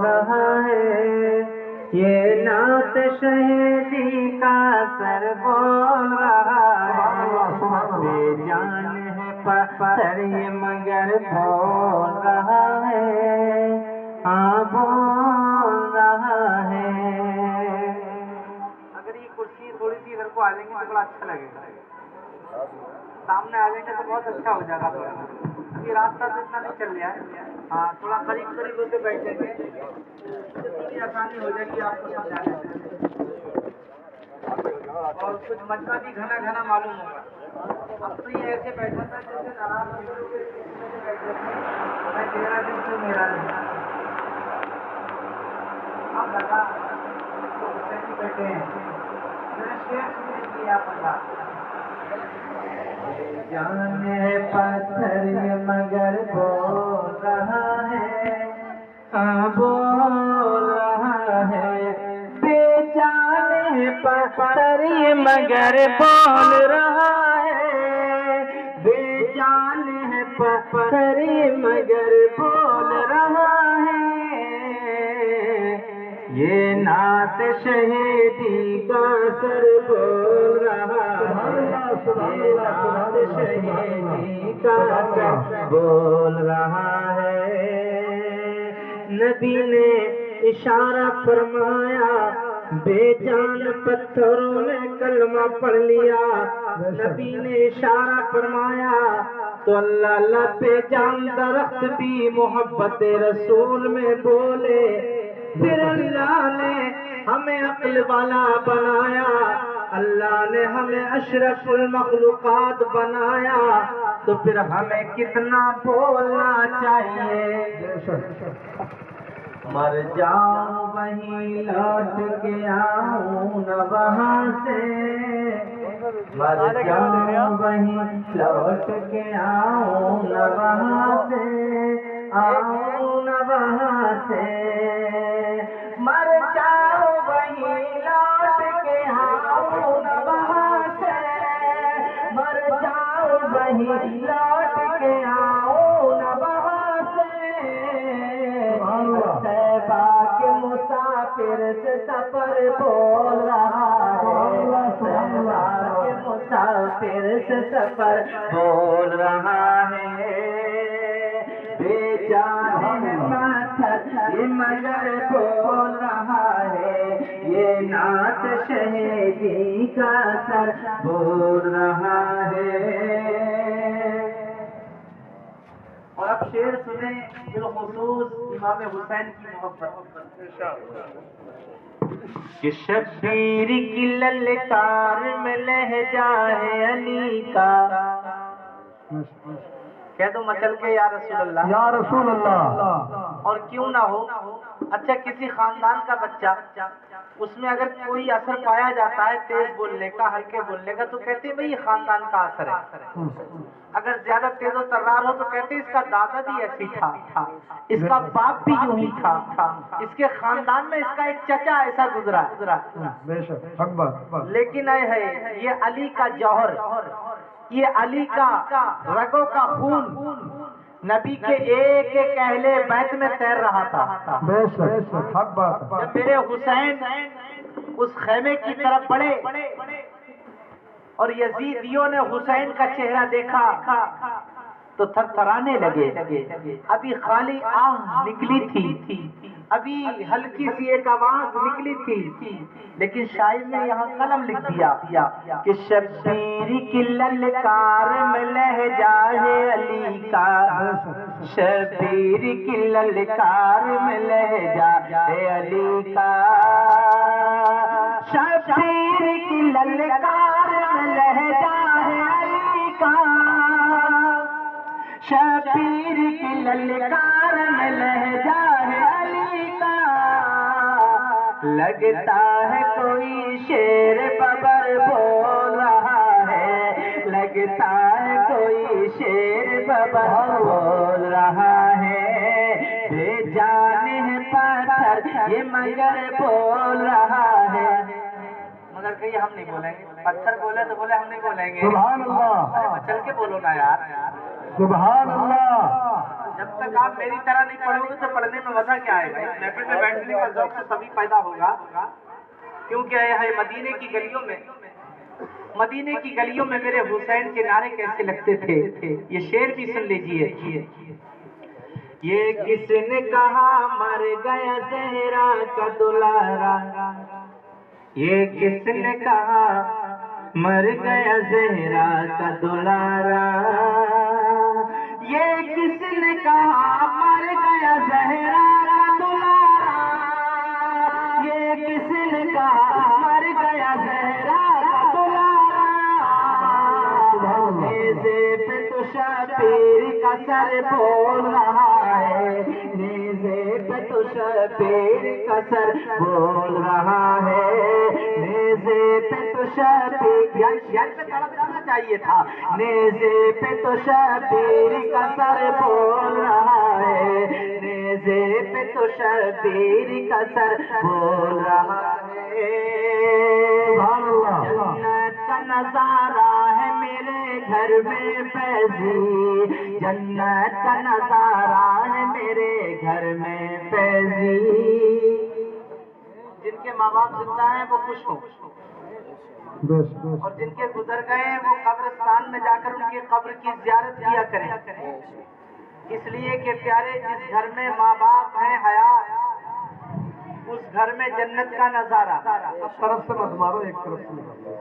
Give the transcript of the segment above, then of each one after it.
رہا ہے، یہ نعت شہیدی کا سر بول رہا ہے، بے جان ہے پتھر یہ مگر بول رہا ہے، ہاں بول رہا ہے۔ اگر یہ کرسی تھوڑی سی ادھر کو آ جائیں گے تو بڑا اچھا لگے گا، سامنے آ جائیں گے تو بہت اچھا ہو جائے گا۔ ابھی راستہ تو اتنا نہیں چل رہا ہے، ہاں تھوڑا قریب قریب ہو کے بیٹھیں گے تو تھوڑی آسانی ہو جائے گی آپ کو سمجھانے میں، اور کچھ مجمع بھی گھنا گھنا معلوم ہوگا۔ اب تو یہ ایسے بیٹھا تھا جیسے ناراض ہو لوگ بیٹھے تھے، میں تیرا دن تو میرا دن، اب لگا تو حسین بیٹھے ہیں، میں شیخ سننے کی آپ بتا جان ہے پتھر مگر بول رہا ہے، ہاں بول رہا ہے، بے جان ہے پتھر مگر بول رہا ہے، بے جان ہے پتھر مگر بول رہا ہے، یہ نعت شہیدی کا سر بول رہا ہے، یہ نعت شہیدی کا سر بول رہا ہے۔ نبی نے اشارہ فرمایا، بے جان پتھروں نے کلمہ پڑھ لیا، نبی نے اشارہ فرمایا تو اللہ بے جان درخت بھی محبت رسول میں بولے، پھر اللہ نے ہمیں عقل والا بنایا، اللہ نے ہمیں اشرف المخلوقات بنایا، تو پھر ہمیں کتنا بولنا چاہیے۔ مر جاؤں وہیں لوٹ کے آؤں نہ وہاں سے، مر جاؤں وہیں لوٹ کے آؤں نہ وہاں سے، آؤں نہ وہاں سے، مر جاؤں وہیں لوٹ کے آؤں نہ وہاں سے، مر جاؤں وہیں لوٹ کے آؤں نہ وہاں سے، طیبہ کے مسافر سے سفر بول رہا ہے، طیبہ کے مسافر سے سفر بول رہا ہے، بے جان ہے پتھر مگر بول رہا ہے، یہ نعت شہیدی کا سر بول رہا ہے۔ اور اب شعر سنیں بالخصوص امام حسین کی محبت، کہ شبیر کی للکار میں لہجہ ہے علی کا، کہہ دو مچل کے یا رسول اللہ، یا رسول اللہ۔ اور کیوں نہ ہو، اچھا کسی خاندان کا بچہ، اس میں اگر کوئی اثر پایا جاتا ہے تیز بولنے کا، ہلکے بولنے کا، تو کہتے ہیں بھئی یہ خاندان کا اثر ہے، اگر زیادہ تیز و ترار ہو تو کہتے ہیں اس کا دادا بھی ایسی تھا، اس کا باپ بھی یوں ہی تھا، اس کے خاندان میں اس کا ایک چچا ایسا گزرا، بے شک حق بات۔ لیکن اے ہے یہ علی کا جوہر، یہ علی کا رگوں کا خون نبی کے ایک ایک اہل بیت میں تیر رہا تھا۔ بے شک حق بات۔ جب میرے حسین اس خیمے کی طرف بڑھے اور یزیدیوں نے حسین کا چہرہ دیکھا تو تھر تھرانے لگے، ابھی خالی آہ نکلی تھی، ابھی ہلکی سی ایک آواز نکلی تھی، لیکن شاعر نے یہاں قلم لکھ دیا کہ شبیر کی للکار میں لہجہ ہے علی کا، شبیر کی للکار میں لہجہ ہے علی کا، شبیر کی للکار میں لہجہ ہے علی کا، شبیر کی للکار میں لہجہ ہے علی کا، لگتا ہے کوئی شیر ببر بول رہا ہے، لگتا ہے کوئی شیر ببر بول رہا ہے، بے جان ہے پتھر یہ مگر بول رہا ہے، مگر کہیں ہم نہیں بولیں گے، پتھر بولے تو بولے ہم نہیں بولیں گے، سبحان اللہ، چل کے بولو نا یار، سبحان اللہ۔ جب تک آپ میری طرح نہیں پڑھو گے تو پڑھنے میں مزہ کیا آئے گا؟ اس محفل میں بیٹھنے کا ذوق تو تبھی پیدا ہوگا کیونکہ ہے مدینے کی گلیوں میں میرے حسین کے نعرے کیسے لگتے تھے. یہ شعر بھی سن لیجئے. یہ کس نے کہا مر گیا زہرا کا دلارا، یہ کس نے کہا مر گیا زہرا کا دلارا، یہ کس نے کہا مر گیا زہرا کا دلارا، یہ کس نے کہا مر گیا زہرا کا دلارا. نیزے پہ تو شبیر کا سر بول رہا ہے، نیزے پہ تو شبیر کا سر بول رہا ہے، نیزے پہ تو شبیر یاد پہ تڑپ جانا چاہیے تھا. نیزے پہ تو شبیر کا سر بول رہا ہے، نیزے پہ تو شبیر کا سر بول رہا ہے. جنت کا نظارہ ہے میرے گھر میں فیضی، جنت کا نظارہ ہے میرے گھر میں فیضی. جن کے ماں باپ زندہ ہیں وہ خوش ہوں، اور جن کے گزر گئے ہیں وہ قبرستان میں جا کر ان کی قبر کی زیارت کیا کریں، اس لیے کہ پیارے جس گھر میں ماں باپ ہیں حیات اس گھر میں جنت کا نظارہ. طرف سے مت مارو، ایک طرف سے مارو.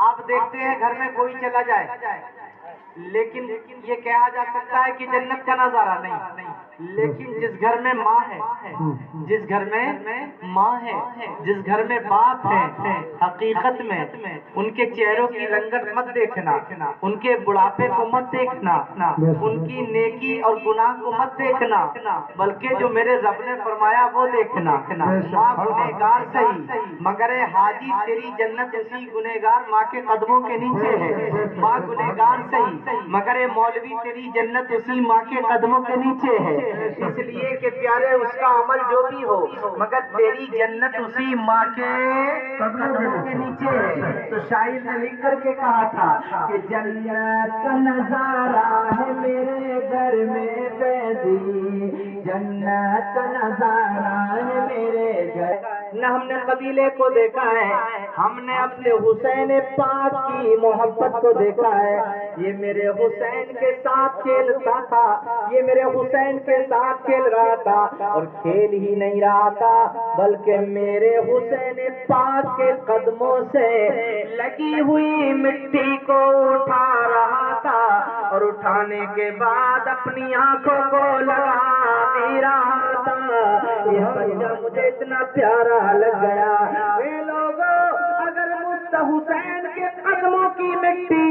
آپ دیکھتے ہیں گھر میں کوئی چلا جائے لیکن یہ کہا جا سکتا ہے کہ جنت کا نظارہ نہیں، لیکن جس گھر میں ماں ہے، جس گھر میں ماں ہے، جس گھر میں باپ ہے، حقیقت میں ان کے چہروں کی رنگت مت دیکھنا، ان کے بڑھاپے کو مت دیکھنا، ان کی نیکی اور گناہ کو مت دیکھنا، بلکہ جو میرے رب نے فرمایا وہ دیکھنا. ماں گنہگار صحیح مگر حاجی تیری جنت اسی گنہگار ماں کے قدموں کے نیچے ہے. ماں گنہگار صحیح مگر مولوی تیری جنت اسی ماں کے قدموں کے نیچے ہے. اس لیے کہ پیارے اس کا عمل جو بھی ہو مگر تیری جنت اسی ماں کے قدموں کے نیچے ہے. تو شاعر نے لکھ کر کے کہا تھا کہ جنت کا نظارہ ہے میرے گھر میں فیضی، جنت کا نظارہ ہے میرے گھر. نہ ہم نے قبیلے کو دیکھا ہے، ہم نے اپنے حسین پاک کی محبت کو دیکھا ہے. یہ میرے حسین کے ساتھ کھیلتا تھا، یہ میرے حسین کے ساتھ کھیل رہا تھا، اور کھیل ہی نہیں رہا تھا بلکہ میرے حسین پاک کے قدموں سے لگی ہوئی مٹی کو اٹھا رہا تھا، اور اٹھانے کے بعد اپنی آنکھوں کو لگا بھی رہا تھا. یہ بچہ مجھے اتنا پیارا لگ گیا. اے لوگوں، اگر حسین کے قدموں کی مٹی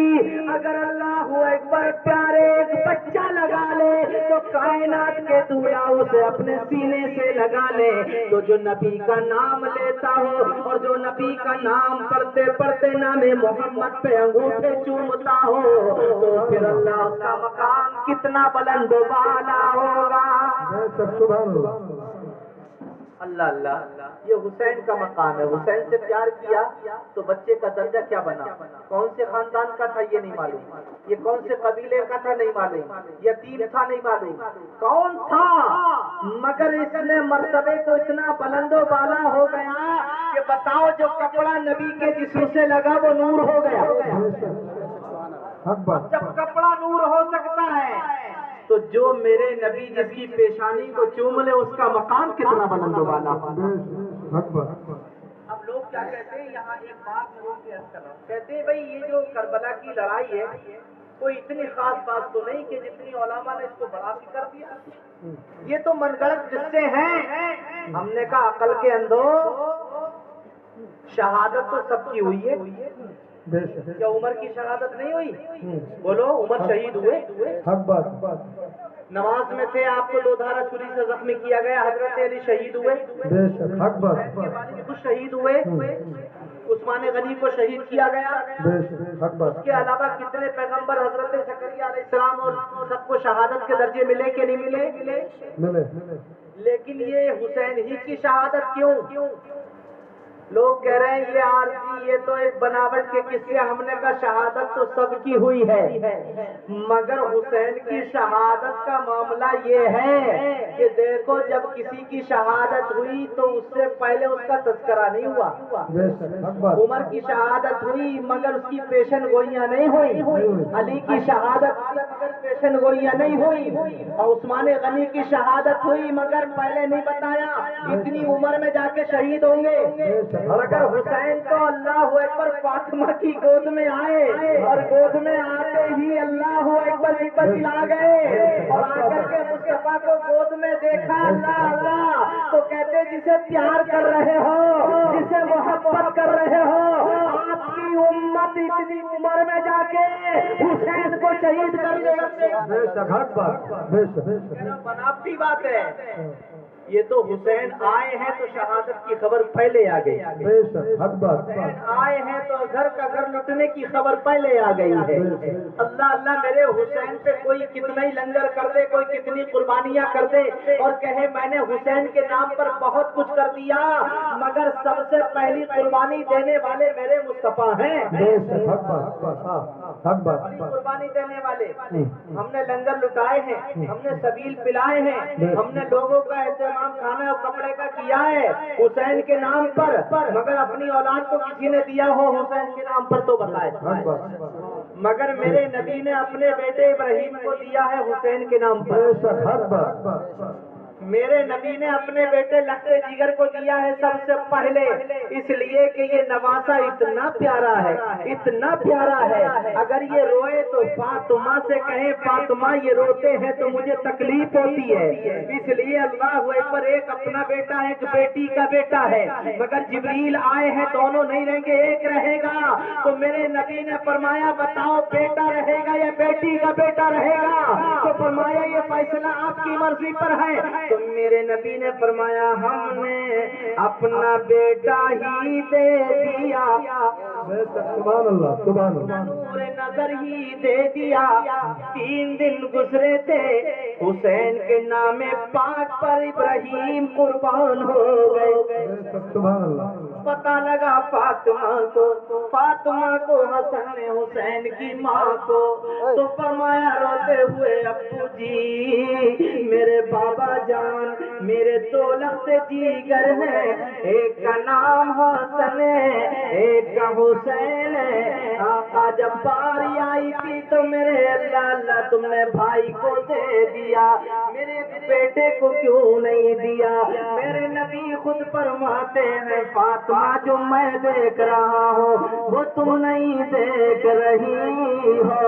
اگر اللہ اکبر پیارے ایک بچہ لگا لے تو کائنات کے دنیا اسے اپنے سینے سے لگا لے. تو جو نبی کا نام لیتا ہو اور جو نبی کا نام پڑھتے پڑھتے نام محمد پہ انگوٹھے چومتا ہو تو پھر اللہ اس کا مقام کتنا بلند و بالا ہوگا. اللہ اللہ، یہ حسین کا مقام ہے. حسین سے پیار کیا تو بچے کا درجہ کیا بنا، کون سے خاندان کا تھا یہ نہیں معلوم، یہ کون سے قبیلے کا تھا نہیں معلوم، یتیم تھا نہیں معلوم، کون تھا، مگر اس نے مرتبے کو اتنا بلند و بالا ہو گیا کہ بتاؤ جو کپڑا نبی کے جسم سے لگا وہ نور ہو گیا. جب کپڑا نور ہو سکتا ہے تو جو میرے نبی جس کی پیشانی کو چوم لے اس کا مقام کتنا بلند و بالا. اب لوگ کیا کہتے ہیں، یہاں ایک بات لوگ کہتے ہیں بھائی یہ جو کربلا کی لڑائی ہے کوئی اتنی خاص بات تو نہیں کہ جتنی علماء نے اس کو بڑا کر دیا، یہ تو من گڑت قصے ہیں. ہم نے کہا عقل کے اندھو، شہادت تو سب کی ہوئی ہے، کیا عمر کی شہادت نہیں ہوئی؟ بولو، عمر شہید ہوئے، نماز میں تھے، آپ کو 2 دھارا چھری سے زخمی کیا گیا، حضرت علی شہید ہوئے، خود شہید ہوئے، عثمان غنی کو شہید کیا گیا. اس کے علاوہ کتنے پیغمبر، حضرت زکریا علیہ السلام اور سب کو شہادت کے درجے ملے کہ نہیں ملے؟ لیکن یہ حسین ہی کی شہادت کیوں؟ لوگ کہہ رہے ہیں یہ عارضی، یہ تو ایک بناوٹ کے قصے، ہم نے کہا شہادت تو سب کی ہوئی ہے، مگر حسین کی شہادت کا معاملہ یہ ہے کہ دیکھو جب کسی کی شہادت ہوئی تو اس سے پہلے اس کا تذکرہ نہیں ہوا۔ عمر کی شہادت ہوئی مگر اس کی پیشن گوئیاں نہیں ہوئی، علی کی شہادت مگر پیشن گوئیاں نہیں ہوئی، اور عثمان غنی کی شہادت ہوئی مگر پہلے نہیں بتایا اتنی عمر میں جا کے شہید ہوں گے۔ مگر حسین تو اللہ اکبر فاطمہ کی گود میں آئے اور گود میں آتے ہی اللہ اکبر دلا گئے، اور آ کر کے مصطفیٰ کو گود میں دیکھا اللہ اللہ تو کہتے جسے پیار کر رہے ہو، جسے محبت کر رہے ہو، آپ کی امت اتنی عمر میں جا کے حسین کو شہید کر دے، بناوٹی بات ہے۔ یہ تو حسین آئے ہیں تو شہادت کی خبر پہلے آ گئی، حسین آئے ہیں تو گھر کا گھر لٹنے کی خبر پہلے آ گئی ہے۔ اللہ اللہ میرے حسین پہ کوئی کتنا ہی لنگر کر دے، کوئی کتنی قربانیاں کر دے اور کہے میں نے حسین کے نام پر بہت کچھ کر دیا، مگر سب سے پہلی قربانی دینے والے میرے مصطفیٰ ہیں، قربانی دینے والے۔ ہم نے لنگر لٹائے ہیں، ہم نے سبیل پلائے ہیں، ہم نے لوگوں کا اہتمام کھانا اور کپڑے کا کیا ہے حسین کے نام پر، مگر اپنی اولاد کو کسی نے دیا ہو حسین کے نام پر تو بتائے۔ مگر میرے نبی نے اپنے بیٹے ابراہیم کو دیا ہے حسین کے نام پر، میرے نبی نے اپنے بیٹے لختے جگر کو دیا ہے سب سے پہلے، اس لیے کہ یہ نواسا اتنا پیارا ہے، اتنا پیارا ہے، اگر یہ روئے تو فاطمہ سے کہیں فاطمہ یہ روتے ہیں تو مجھے تکلیف ہوتی ہے، اس لیے اللہ اکبر ایک اپنا بیٹا ہے ایک بیٹی کا بیٹا ہے، مگر جبریل آئے ہیں دونوں نہیں رہیں گے ایک رہے گا، تو میرے نبی نے فرمایا بتاؤ بیٹا رہے گا یا بیٹی کا بیٹا رہے گا، تو فرمایا یہ فیصلہ آپ کی مرضی پر ہے، تو میرے نبی نے فرمایا ہم نے اپنا بیٹا ہی دے دیا، سبحان اللہ سبحان اللہ، نور نظر ہی دے دیا، 3 دن گزرے تھے حسین کے نام پاک پر ابراہیم قربان ہو گئے، سبحان اللہ۔ پتہ لگا فاطمہ کو حسن حسین کی ماں کو، تو فرمایا روتے ہوئے ابو جی میرے بابا جان میرے 2 لختے جگر ہیں، ایک کا نام حسن ہے ایک کا حسین ہے، آقا جب باری آئی تھی تو میرے اللہ اللہ تم نے بھائی کو دے دیا، میرے بیٹے کو کیوں نہیں دیا؟ میرے نبی خود فرماتے ہیں فاطمہ جو میں دیکھ رہا ہوں وہ تم نہیں دیکھ رہی ہو،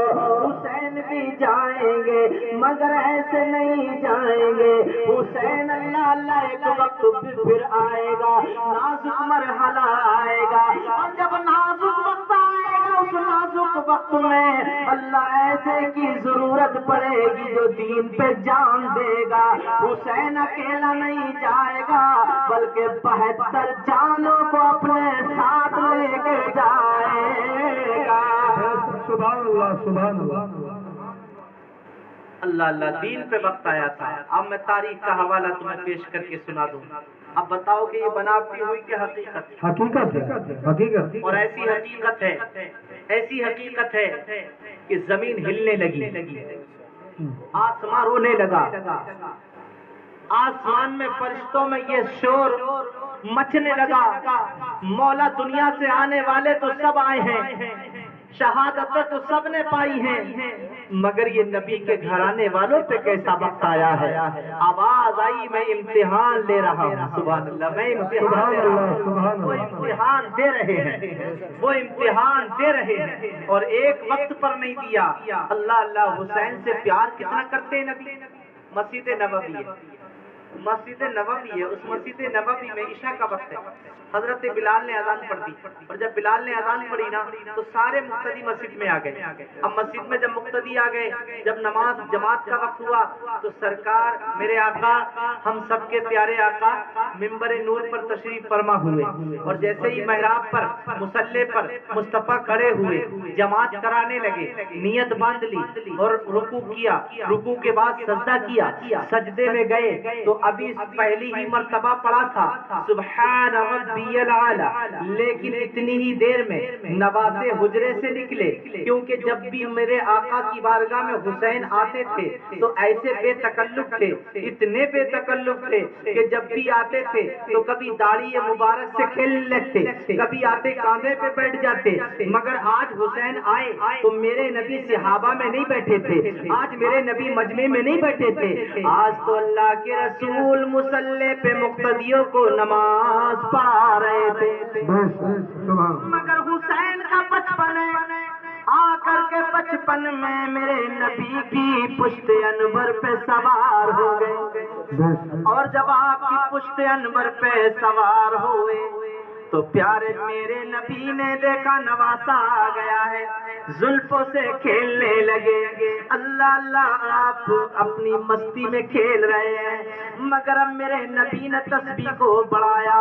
حسین بھی جائیں گے مگر ایسے نہیں جائیں گے، حسین اللہ اللہ ایک وقت پھر آئے گا، نازک مرحلہ آئے گا، اور جب نازک وقت آئے گا اس نازک وقت میں اللہ ایسے کی ضرورت پڑے گی جو دین پہ جان دے گا، حسین اکیلا نہیں جائے گا بلکہ 72 جانوں کو اپنے ساتھ لے کے جائے گا، سبحان اللہ سبحان اللہ۔ اللہ اللہ دین پہ وقت آیا تھا۔ اب میں تاریخ کا حوالہ تمہیں پیش کر کے سنا دوں، اب بتاؤ کہ یہ بناوٹی ہوئی کہ حقیقت؟ حقیقت ہے، حقیقت، اور ایسی حقیقت ہے، ایسی حقیقت ہے کہ زمین ہلنے لگی، آسمان رونے لگا، آسمان میں فرشتوں میں یہ شور مچنے لگا، مولا دنیا سے آنے والے تو سب آئے ہیں، شہادتیں تو سب نے پائی ہیں، مگر یہ نبی کے گھرانے والوں پہ کیسا وقت آیا ہے؟ آواز آئی میں امتحان لے رہا ہوں، سبحان اللہ، میں امتحان لے رہا ہوں، وہ امتحان دے رہے ہیں، وہ امتحان دے رہے ہیں، اور ایک وقت پر نہیں دیا۔ اللہ اللہ حسین سے پیار کتنا کرتے ہیں نبی؟ مسجد نبوی ہے، مسجد نبوی ہے، اس مسجد نبوی میں عشاء کا وقت ہے، حضرت بلال نے اذان پڑھ دی، اور جب بلال نے اذان پڑھی نا تو سارے مقتدی مسجد میں آ گئے۔ اب مسجد میں جب مقتدی آ گئے، جب نماز جماعت کا وقت ہوا تو سرکار میرے آقا ہم سب کے پیارے آقا منبر نور پر تشریف فرما ہوئے، اور جیسے ہی محراب پر مصلی پر مصطفیٰ کھڑے ہوئے جماعت کرانے لگے، نیت باندھ لی اور رکوع کیا، رکوع کے بعد سجدہ کیا، سجدے میں گئے تو ابھی پہلی ہی مرتبہ پڑھا تھا سبحان ربی العالی، لیکن اتنی ہی دیر میں نواسے حجرے سے نکلے، کیونکہ جب بھی میرے آقا کی بارگاہ میں حسین آتے تھے تو ایسے بے تکلف تھے، اتنے بے تکلف تھے کہ جب بھی آتے تھے تو کبھی داڑھی مبارک سے کھیلنے لگتے، کبھی آتے کاندھے پہ بیٹھ جاتے، مگر آج حسین آئے تو میرے نبی صحابہ میں نہیں بیٹھے تھے، آج میرے نبی مجمع میں نہیں بیٹھے تھے، آج تو اللہ کے رسول مصلی پہ مقتدیوں کو نماز پڑھا رہے تھے، مگر حسین کا بچپن ہے، آ کر کے بچپن میں میرے نبی کی پشت انور پہ سوار ہو گئے، اور جب آپ کی پشت انور پہ سوار ہوئے تو پیارے میرے نبی نے دیکھا نواسا آ گیا ہے، زلفوں سے کھیلنے لگے، اللہ اللہ آپ اپنی مستی میں کھیل رہے ہیں، مگر اب میرے نبی نے تسبیح کو بڑھایا،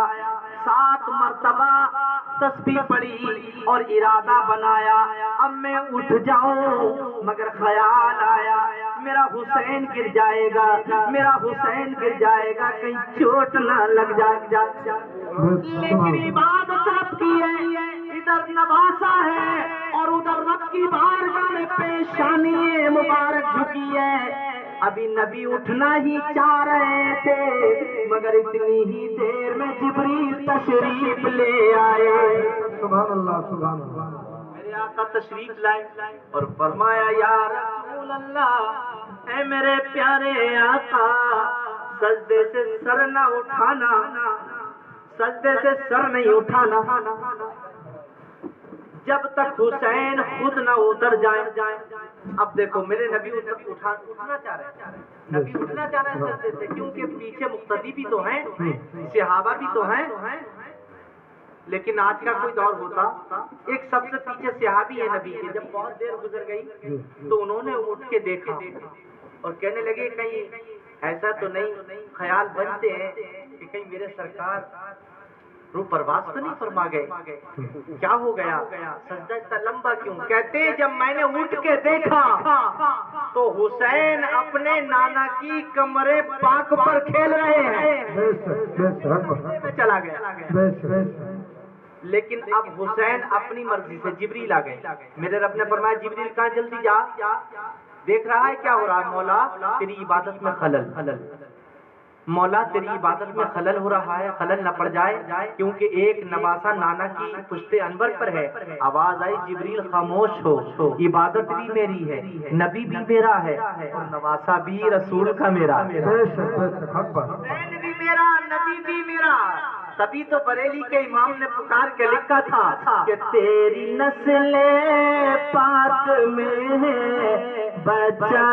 7 مرتبہ تسبیح پڑھی اور ارادہ بنایا اب میں اٹھ جاؤں، مگر خیال آیا میرا حسین گر جائے گا، میرا حسین گر جائے گا، کہیں چوٹ نہ لگ جائے، لیکن عبادت رب کی ہے، ادھر نواسا ہے اور ادھر رب کی بارگاہ میں پیشانی مبارک جھکی ہے، ابھی نبی اٹھنا ہی چاہ رہے تھے، مگر اتنی ہی دیر میں جبریل تشریف لے آئے، سبحان اللہ سبحان اللہ، میرے آقا تشریف لائے اور فرمایا یا رسول اللہ، اے میرے پیارے آقا سجدے سے سر نہ اٹھانا، سجدے سے سر نہیں اٹھانا جب تک حسین خود نہ اتر جائیں۔ اب دیکھو میرے نبی اٹھنا چاہ رہے ہیں، نبی اٹھنا چاہ رہے ہیں سجدے سے، کیونکہ پیچھے مقتدی بھی تو ہیں، صحابہ بھی تو ہیں، لیکن آج کا کوئی دور ہوتا ایک سب سے پیچھے صحابی ہے نبی کے، جب بہت دیر گزر گئی تو انہوں نے اٹھ کے دیکھا اور کہنے لگے کہیں ایسا تو نہیں، خیال بنتے ہیں کہ کہیں میرے سرکار روح پرواز تو نہیں فرما گئے، کیا ہو گیا، سجدہ اتنا لمبا کیوں؟ کہتے ہیں جب میں نے اٹھ کے دیکھا تو حسین اپنے نانا کی کمرے پاک پر کھیل رہے ہیں، میں چلا گیا، لیکن اب حسین اپنی مرضی سے جبریل آ گئے، میرے رب نے فرمایا جبریل کہاں جلدی جا، دیکھ رہا ہے کیا ہو رہا ہے، مولا تیری عبادت میں خلل، مولا تیری عبادت میں خلل ہو رہا ہے، خلل نہ پڑ جائے، کیونکہ ایک نواسا نانا کی پشت انور پر ہے، آواز آئی جبریل خاموش ہو، عبادت بھی میری ہے، نبی بھی میرا ہے اور نواسا بھی رسول کا میرا، حسین بھی میرا، نبی بھی میرا، تبھی تو بریلی کے امام نے پکار کے لکھا تھا کہ تیری نسل پاک میں ہے بچہ